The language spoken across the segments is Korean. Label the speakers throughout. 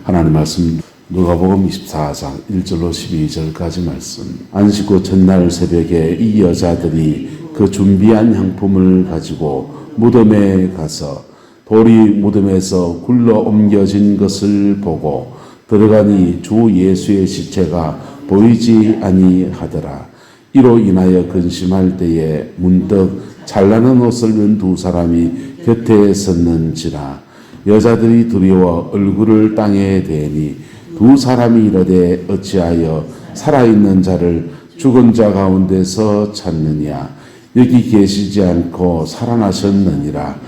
Speaker 1: 하나님 말씀 누가복음 24장 1절로 12절까지 말씀. 안식 후 첫날 새벽에 이 여자들이 그 준비한 향품을 가지고 무덤에 가서 돌이 무덤에서 굴러 옮겨진 것을 보고 들어가니 주 예수의 시체가 보이지 아니하더라. 이로 인하여 근심할 때에 문득 잘나는 옷을 입은 두 사람이 곁에 섰는지라. 여자들이 두려워 얼굴을 땅에 대니 두 사람이 이르되 어찌하여 살아있는 자를 죽은 자 가운데서 찾느냐. 여기 계시지 않고 살아나셨느니라.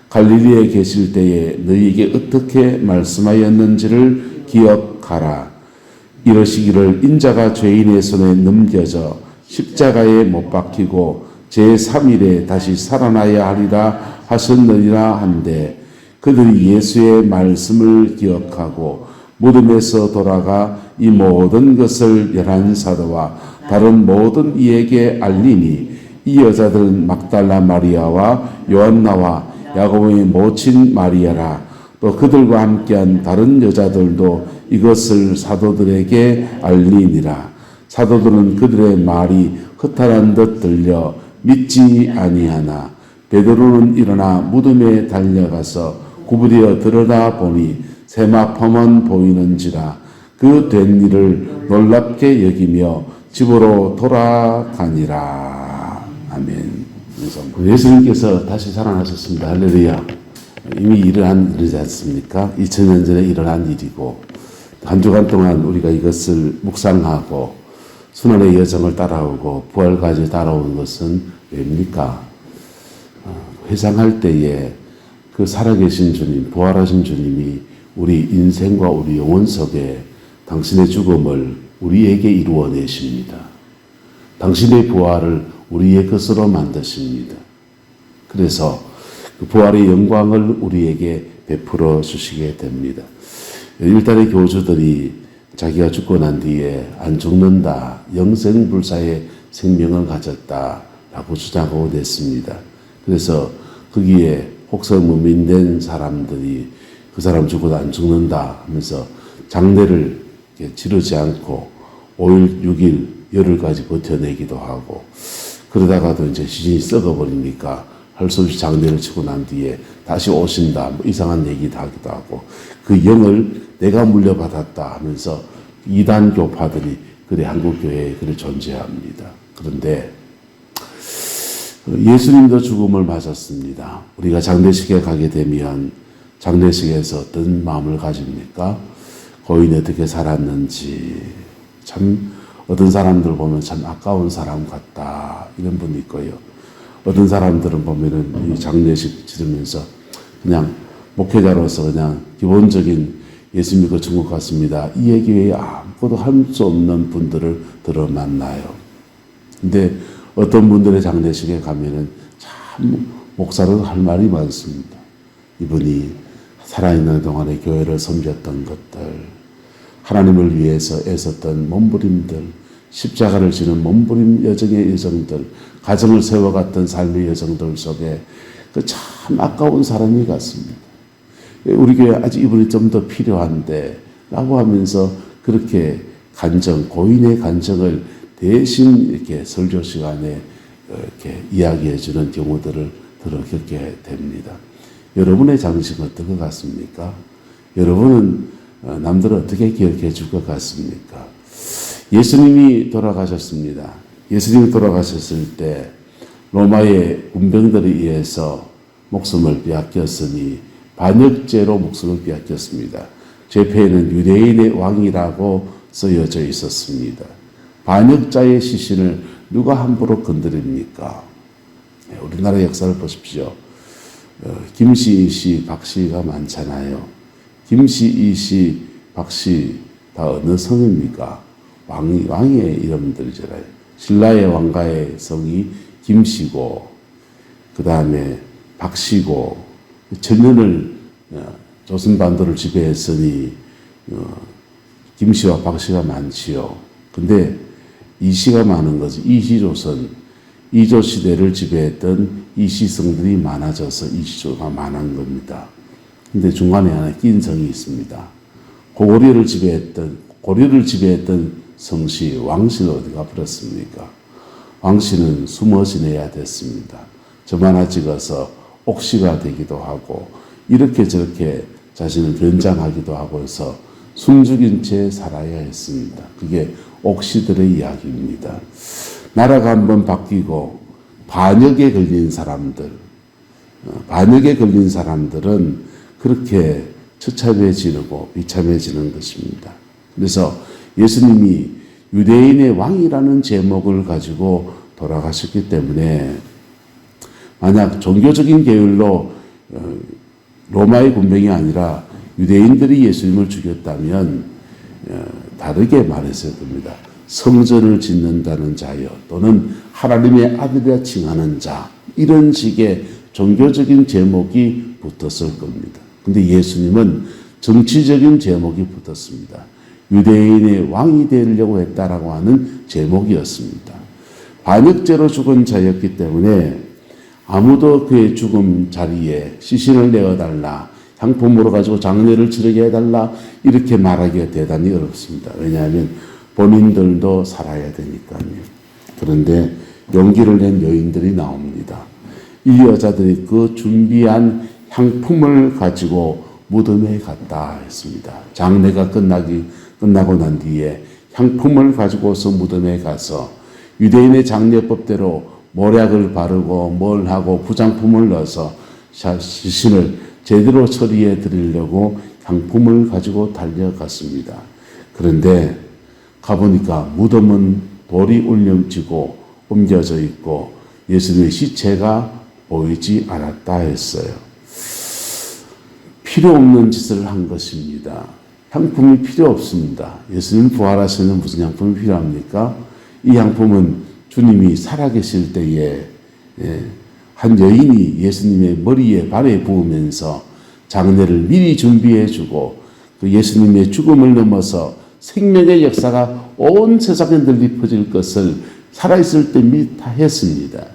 Speaker 1: 갈릴리에 계실 때에 너희에게 어떻게 말씀하였는지를 기억하라. 이러시기를 인자가 죄인의 손에 넘겨져 십자가에 못 박히고 제3일에 다시 살아나야 하리라 하셨느니라 한데 그들이 예수의 말씀을 기억하고 무덤에서 돌아가 이 모든 것을 열한 사도와 다른 모든 이에게 알리니 이 여자들은 막달라 마리아와 요한나와 야고보의 모친 마리아라. 또 그들과 함께한 다른 여자들도 이것을 사도들에게 알리니라. 사도들은 그들의 말이 허탈한 듯 들려 믿지 아니하나 베드로는 일어나 무덤에 달려가서 구부려 들여다 보니 세마포만 보이는지라. 그 된 일을 놀랍게 여기며 집으로 돌아가니라. 아멘. 예수님께서 다시 살아나셨습니다. 할렐루야. 이미 일어난 일이지 않습니까? 2000년 전에 일어난 일이고 한 주간 동안 우리가 이것을 묵상하고 순환의 여정을 따라오고 부활까지 따라오는 것은 왜입니까? 회상할 때에 그 살아계신 주님, 부활하신 주님이 우리 인생과 우리 영혼 속에 당신의 죽음을 우리에게 이루어내십니다. 당신의 부활을 우리의 것으로 만드십니다. 그래서 그 부활의 영광을 우리에게 베풀어 주시게 됩니다. 일단의 교주들이 자기가 죽고 난 뒤에 안 죽는다, 영생불사의 생명을 가졌다라고 주장하고 냈습니다. 그래서 거기에 혹성무민된 사람들이 그 사람 죽어도 안 죽는다 하면서 장례를 치르지 않고 5일, 6일, 열흘까지 버텨내기도 하고 그러다가도 이제 시신이 썩어버리니까 할 수 없이 장례를 치고 난 뒤에 다시 오신다, 뭐 이상한 얘기도 하기도 하고 그 영을 내가 물려받았다 하면서 이단 교파들이 그래 한국교회에 그래 존재합니다. 그런데 예수님도 죽음을 맞았습니다. 우리가 장례식에 가게 되면 장례식에서 어떤 마음을 가집니까? 고인이 어떻게 살았는지 참 어떤 사람들 보면 참 아까운 사람 같다 이런 분이 있고요. 어떤 사람들은 보면은 이 장례식 치르면서 그냥 목회자로서 그냥 기본적인 예수 믿고 천국 갔습니다. 이 얘기 외에 아무것도 할 수 없는 분들을 들어 만나요. 근데 어떤 분들의 장례식에 가면은 참 목사로 할 말이 많습니다. 이분이 살아있는 동안에 교회를 섬겼던 것들, 하나님을 위해서 애썼던 몸부림들, 십자가를 지는 몸부림 여정의 여정들, 가정을 세워갔던 삶의 여정들 속에 그 참 아까운 사람이 같습니다. 우리 교회 아직 이분이 좀 더 필요한데 라고 하면서 그렇게 간정, 고인의 간정을 대신 이렇게 설교 시간에 이렇게 이야기해 주는 경우들을 들어 겪게 됩니다. 여러분의 장식은 어떤 것 같습니까? 여러분은 남들을 어떻게 기억해 줄 것 같습니까? 예수님이 돌아가셨습니다. 예수님이 돌아가셨을 때 로마의 군병들에 의해서 목숨을 빼앗겼으니 반역죄로 목숨을 빼앗겼습니다. 죄패에는 유대인의 왕이라고 쓰여져 있었습니다. 반역자의 시신을 누가 함부로 건드립니까? 우리나라 역사를 보십시오. 김씨, 이씨, 박씨가 많잖아요. 김씨, 이씨, 박씨 다 어느 성입니까? 왕의 이름들이잖아요. 신라의 왕가의 성이 김씨고 그 다음에 박씨고 천년을 조선반도를 지배했으니 김씨와 박씨가 많지요. 근데 이씨가 많은 거지. 이시조선, 이조 시대를 지배했던 이시성들이 많아져서 이시조가 많은 겁니다. 근데 중간에 하나 낀 성이 있습니다. 고려를 지배했던 성씨 왕씨는 어디가 버렸습니까? 왕씨는 숨어 지내야 됐습니다. 점 하나 찍어서 옥시가 되기도 하고 이렇게 저렇게 자신을 변장하기도 하고 해서 숨죽인 채 살아야 했습니다. 그게 옥시들의 이야기입니다. 나라가 한번 바뀌고 반역에 걸린 사람들은 그렇게 처참해지고 비참해지는 것입니다. 그래서 예수님이 유대인의 왕이라는 제목을 가지고 돌아가셨기 때문에 만약 종교적인 계율로 로마의 군병이 아니라 유대인들이 예수님을 죽였다면 다르게 말했어야 됩니다. 성전을 짓는다는 자여 또는 하나님의 아들이라 칭하는 자 이런 식의 종교적인 제목이 붙었을 겁니다. 근데 예수님은 정치적인 제목이 붙었습니다. 유대인의 왕이 되려고 했다라고 하는 제목이었습니다. 반역죄로 죽은 자였기 때문에 아무도 그의 죽음 자리에 시신을 내어달라, 향품으로 가지고 장례를 치르게 해달라 이렇게 말하기가 대단히 어렵습니다. 왜냐하면 본인들도 살아야 되니까요. 그런데 용기를 낸 여인들이 나옵니다. 이 여자들이 그 준비한 향품을 가지고 무덤에 갔다 했습니다. 장례가 끝나고 난 뒤에 향품을 가지고서 무덤에 가서 유대인의 장례법대로 모략을 바르고 뭘 하고 부장품을 넣어서 시신을 제대로 처리해 드리려고 향품을 가지고 달려갔습니다. 그런데 가보니까 무덤은 돌이 울려지고 옮겨져 있고 예수님의 시체가 보이지 않았다 했어요. 필요 없는 짓을 한 것입니다. 향품이 필요 없습니다. 예수님 부활하시는 무슨 향품이 필요합니까? 이 향품은 주님이 살아계실 때에 한 여인이 예수님의 머리에 발에 부으면서 장례를 미리 준비해주고 그 예수님의 죽음을 넘어서 생명의 역사가 온 세상에 널리 퍼질 것을 살아있을 때 미리 다 했습니다.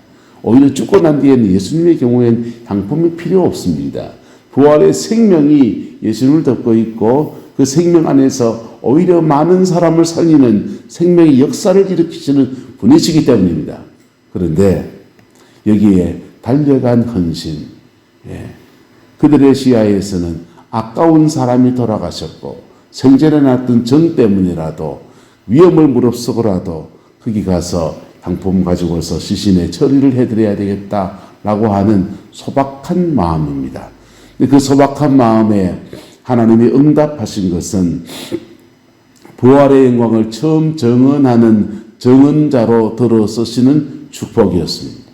Speaker 1: 오히려 죽고 난 뒤에는 예수님의 경우에는 향품이 필요 없습니다. 부활의 생명이 예수님을 덮고 있고 그 생명 안에서 오히려 많은 사람을 살리는 생명의 역사를 일으키시는 분이시기 때문입니다. 그런데 여기에 달려간 헌신, 그들의 시야에서는 아까운 사람이 돌아가셨고 생전에 났던 정 때문이라도 위험을 무릅쓰고라도 거기 가서 향품 가지고서 시신의 처리를 해드려야 되겠다라고 하는 소박한 마음입니다. 그 소박한 마음에 하나님이 응답하신 것은 부활의 영광을 처음 정언하는 정언자로 들어 쓰시는 축복이었습니다.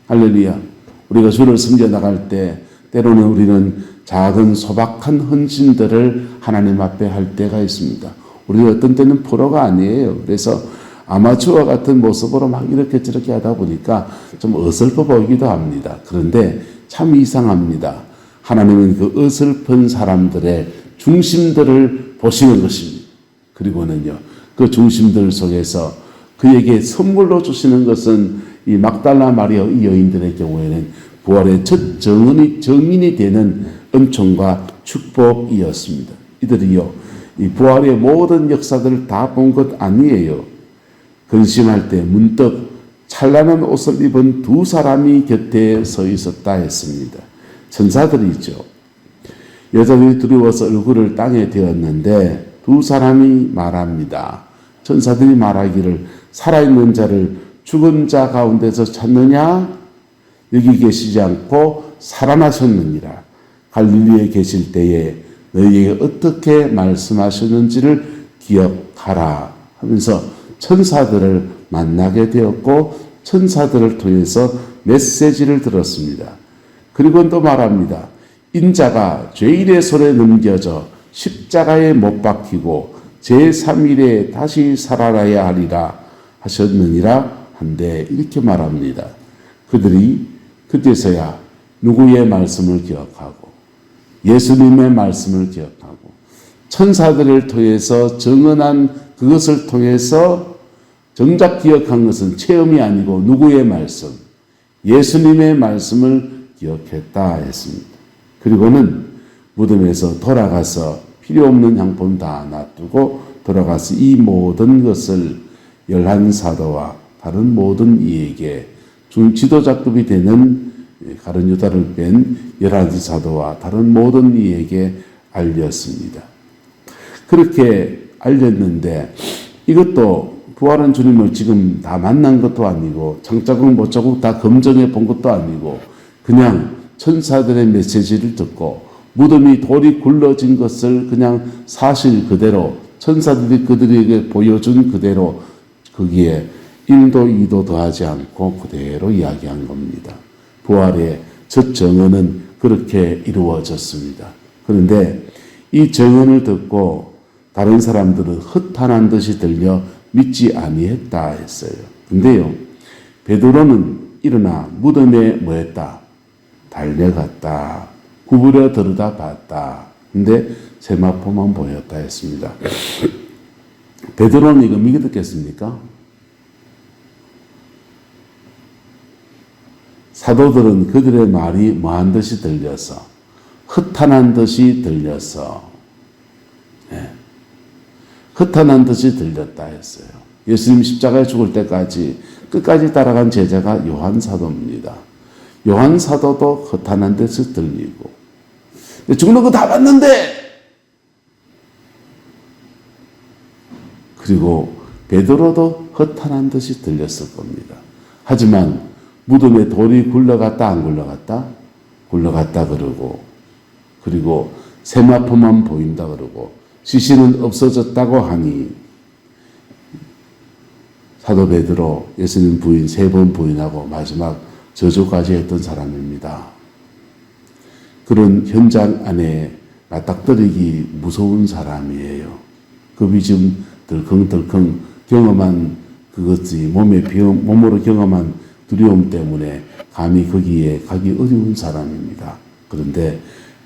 Speaker 1: 할렐루야. 우리가 주를 섬겨 나갈 때 때로는 우리는 작은 소박한 헌신들을 하나님 앞에 할 때가 있습니다. 우리가 어떤 때는 프로가 아니에요. 그래서 아마추어 같은 모습으로 막 이렇게 저렇게 하다 보니까 좀 어설퍼 보이기도 합니다. 그런데 참 이상합니다. 하나님은 그 어설픈 사람들의 중심들을 보시는 것입니다. 그리고는요, 그 중심들 속에서 그에게 선물로 주시는 것은 이 막달라 마리아 이 여인들의 경우에는 부활의 첫 정인이 되는 은총과 축복이었습니다. 이들이요, 이 부활의 모든 역사들을 다 본 것 아니에요. 근심할 때 문득 찬란한 옷을 입은 두 사람이 곁에 서 있었다 했습니다. 천사들이죠. 여자들이 두려워서 얼굴을 땅에 대었는데 두 사람이 말합니다. 천사들이 말하기를 살아있는 자를 죽은 자 가운데서 찾느냐? 여기 계시지 않고 살아나셨느니라. 갈릴리에 계실 때에 너희에게 어떻게 말씀하셨는지를 기억하라 하면서 천사들을 만나게 되었고 천사들을 통해서 메시지를 들었습니다. 그리고 또 말합니다. 인자가 죄인의 손에 넘겨져 십자가에 못 박히고 제3일에 다시 살아나야 하리라 하셨느니라 한데 이렇게 말합니다. 그들이 그때서야 누구의 말씀을 기억하고 예수님의 말씀을 기억하고 천사들을 통해서 증언한 그것을 통해서 정작 기억한 것은 체험이 아니고 누구의 말씀, 예수님의 말씀을 기억했다 했습니다. 그리고는 무덤에서 돌아가서 필요 없는 향품 다 놔두고 돌아가서 이 모든 것을 11사도와 다른 모든 이에게 지도자급이 되는 가룟 유다를 뺀 11사도와 다른 모든 이에게 알렸습니다. 그렇게 알렸는데 이것도 부활한 주님을 지금 다 만난 것도 아니고 장자국 못자국 다 검증해 본 것도 아니고 그냥 천사들의 메시지를 듣고 무덤이 돌이 굴러진 것을 그냥 사실 그대로 천사들이 그들에게 보여준 그대로 거기에 1도 2도 더하지 않고 그대로 이야기한 겁니다. 부활의 첫 정언은 그렇게 이루어졌습니다. 그런데 이 정언을 듣고 다른 사람들은 허탄한 듯이 들려 믿지 아니했다 했어요. 근데요, 베드로는 일어나 무덤에 뭐했다? 달려갔다. 구부려 들여다 봤다. 근데 세마포만 보였다 했습니다. 베드로는 이거 믿겠습니까? 사도들은 그들의 말이 뭐한 듯이 들려서 허탄한 듯이 들려서 허탄한 듯이 들렸다 했어요. 예수님 십자가에 죽을 때까지 끝까지 따라간 제자가 요한 사도입니다. 요한 사도도 허탄한 듯이 들리고 죽는 거 다 봤는데 그리고 베드로도 허탄한 듯이 들렸을 겁니다. 하지만 무덤에 돌이 굴러갔다 안 굴러갔다? 굴러갔다 그리고 세마포만 보인다 그러고 시신은 없어졌다고 하니 사도 베드로 예수님 부인 3번 부인하고 마지막 저주까지 했던 사람입니다. 그런 현장 안에 맞닥뜨리기 무서운 사람이에요. 급이 좀 덜컹덜컹 경험한 그것이 몸으로 경험한 두려움 때문에 감히 거기에 가기 어려운 사람입니다. 그런데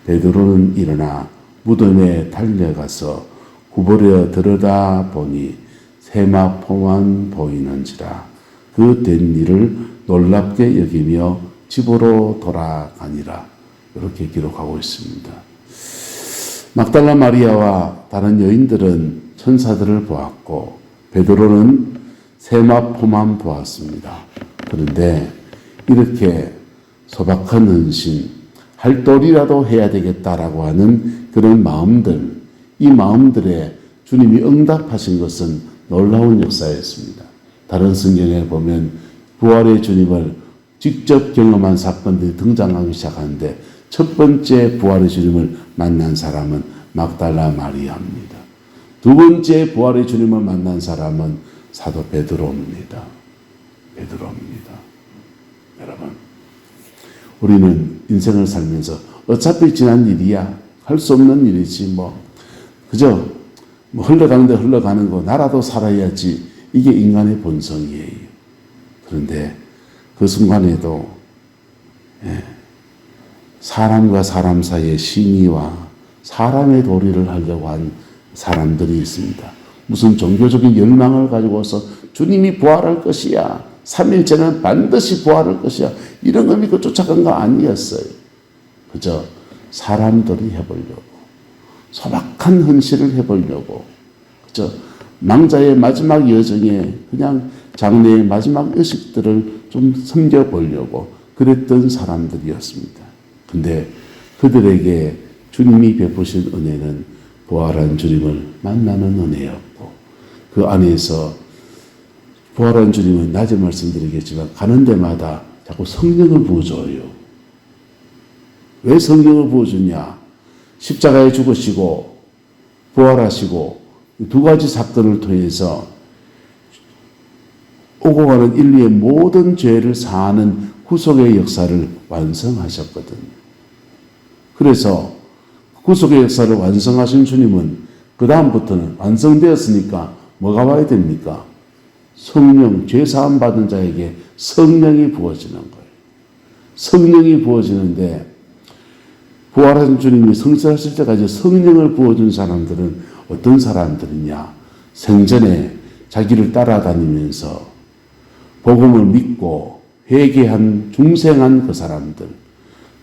Speaker 1: 베드로는 일어나 무덤에 달려가서 구부려 들여다 보니 세마포만 보이는지라 그 된 일을 놀랍게 여기며 집으로 돌아가니라. 이렇게 기록하고 있습니다. 막달라 마리아와 다른 여인들은 천사들을 보았고 베드로는 세마포만 보았습니다. 그런데 이렇게 소박한 헌신, 할 도리라도 해야 되겠다라고 하는 그런 마음들, 이 마음들에 주님이 응답하신 것은 놀라운 역사였습니다. 다른 성경에 보면 부활의 주님을 직접 경험한 사건들이 등장하기 시작하는데 첫 번째 부활의 주님을 만난 사람은 막달라 마리아입니다. 두 번째 부활의 주님을 만난 사람은 사도 베드로입니다. 여러분, 우리는 인생을 살면서 어차피 지난 일이야. 할 수 없는 일이지 그저 흘러가는데 흘러가는 거 나라도 살아야지. 이게 인간의 본성이에요. 그런데 그 순간에도 사람과 사람 사이의 신의와 사람의 도리를 하려고 한 사람들이 있습니다. 무슨 종교적인 열망을 가지고서 주님이 부활할 것이야. 3일째는 반드시 부활할 것이야. 이런 걸 믿고 쫓아간 거 아니었어요. 그저 사람들이 해보려고. 소박한 헌신을 해보려고. 그저 망자의 마지막 여정에 그냥 장례의 마지막 의식들을 좀 섬겨보려고 그랬던 사람들이었습니다. 근데 그들에게 주님이 베푸신 은혜는 부활한 주님을 만나는 은혜였고 그 안에서 부활한 주님은 낮에 말씀드리겠지만 가는 데마다 자꾸 성령을 부어줘요. 왜 성령을 부어주냐? 십자가에 죽으시고 부활하시고 두 가지 사건을 통해서 오고 가는 인류의 모든 죄를 사하는 구속의 역사를 완성하셨거든요. 그래서 구속의 역사를 완성하신 주님은 그 다음부터는 완성되었으니까 뭐가 와야 됩니까? 성령, 죄사함 받은 자에게 성령이 부어지는 거예요. 성령이 부어지는데 부활하신 주님이 성취하실 때까지 성령을 부어준 사람들은 어떤 사람들이냐? 생전에 자기를 따라다니면서 복음을 믿고 회개한 중생한 그 사람들.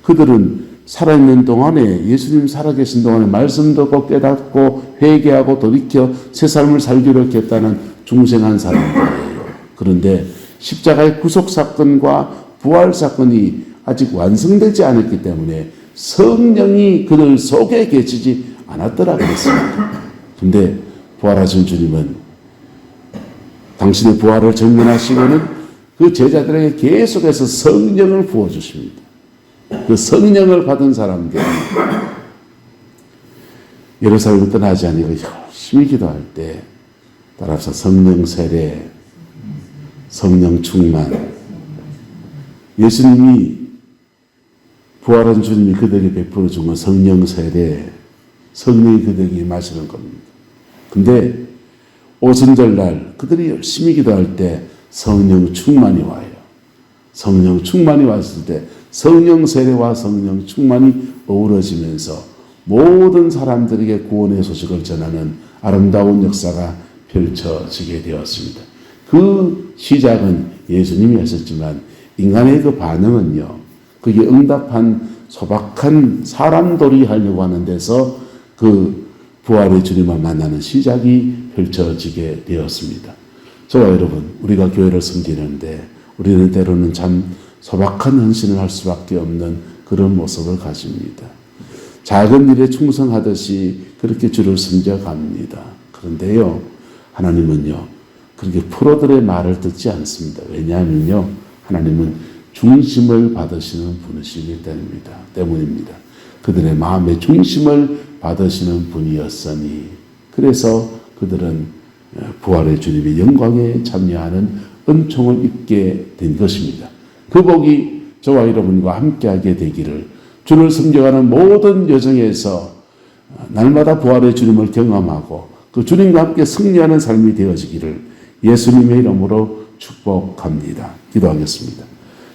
Speaker 1: 그들은 살아있는 동안에, 예수님 살아계신 동안에 말씀 듣고 깨닫고 회개하고 돌이켜 새 삶을 살기로 했다는 중생한 사람들이에요. 그런데 십자가의 구속사건과 부활사건이 아직 완성되지 않았기 때문에 성령이 그들 속에 계시지 않았더라 그랬습니다. 근데 부활하신 주님은 당신의 부활을 증언하시고는 그 제자들에게 계속해서 성령을 부어주십니다. 그 성령을 받은 사람들, 예루살렘을 떠나지 아니고 열심히 기도할 때 따라서 성령 세례, 성령 충만, 예수님이 부활한 주님이 그들에게 베풀어 준 건 성령 세례, 성령이 그들에게 마시는 겁니다. 근데 오순절날 그들이 열심히 기도할 때 성령 충만이 와요. 성령 충만이 왔을 때 성령 세례와 성령 충만이 어우러지면서 모든 사람들에게 구원의 소식을 전하는 아름다운 역사가 펼쳐지게 되었습니다. 그 시작은 예수님이 하셨지만 인간의 그 반응은요, 그게 응답한 소박한 사람돌이 하려고 하는 데서 그 부활의 주님을 만나는 시작이 펼쳐지게 되었습니다. 저와 여러분, 우리가 교회를 섬기는데 우리는 때로는 참 소박한 헌신을 할 수밖에 없는 그런 모습을 가집니다. 작은 일에 충성하듯이 그렇게 주를 섬겨갑니다. 그런데요, 하나님은요, 그렇게 프로들의 말을 듣지 않습니다. 왜냐하면요, 하나님은 중심을 받으시는 분이시기 때문입니다. 그들의 마음의 중심을 받으시는 분이었으니, 그래서 그들은 부활의 주님의 영광에 참여하는 은총을 입게 된 것입니다. 그 복이 저와 여러분과 함께하게 되기를, 주를 섬겨가는 모든 여정에서 날마다 부활의 주님을 경험하고 그 주님과 함께 승리하는 삶이 되어지기를 예수님의 이름으로 축복합니다. 기도하겠습니다.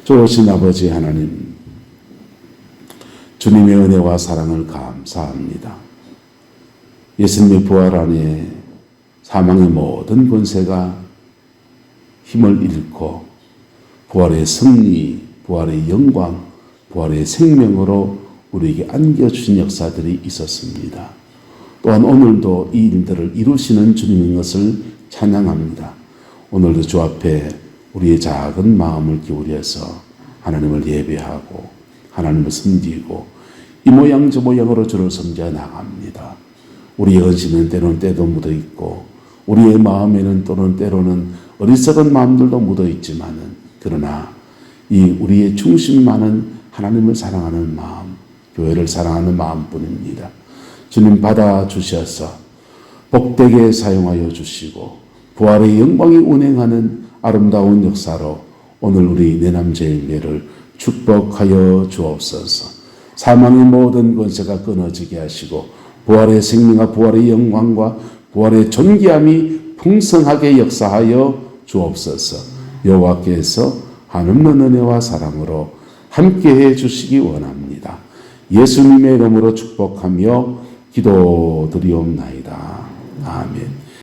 Speaker 1: 좋으신 아버지 하나님, 주님의 은혜와 사랑을 감사합니다. 예수님의 부활 안에 사망의 모든 권세가 힘을 잃고 부활의 승리, 부활의 영광, 부활의 생명으로 우리에게 안겨주신 역사들이 있었습니다. 또한 오늘도 이 일들을 이루시는 주님인 것을 찬양합니다. 오늘도 주 앞에 우리의 작은 마음을 기울여서 하나님을 예배하고 하나님을 섬기고 이 모양 저 모양으로 주를 섬겨 나갑니다. 우리의 헌신은 때로는 때도 묻어 있고 우리의 마음에는 또는 때로는 어리석은 마음들도 묻어 있지만은, 그러나 이 우리의 중심만은 하나님을 사랑하는 마음, 교회를 사랑하는 마음뿐입니다. 주님 받아주셔서 복되게 사용하여 주시고 부활의 영광이 운행하는 아름다운 역사로 오늘 우리 내남제일교회를 축복하여 주옵소서. 사망의 모든 권세가 끊어지게 하시고 부활의 생명과 부활의 영광과 부활의 존귀함이 풍성하게 역사하여 주옵소서. 여호와께서 한없는 은혜와 사랑으로 함께해 주시기 원합니다. 예수님의 이름으로 축복하며 기도드리옵나이다. 아멘.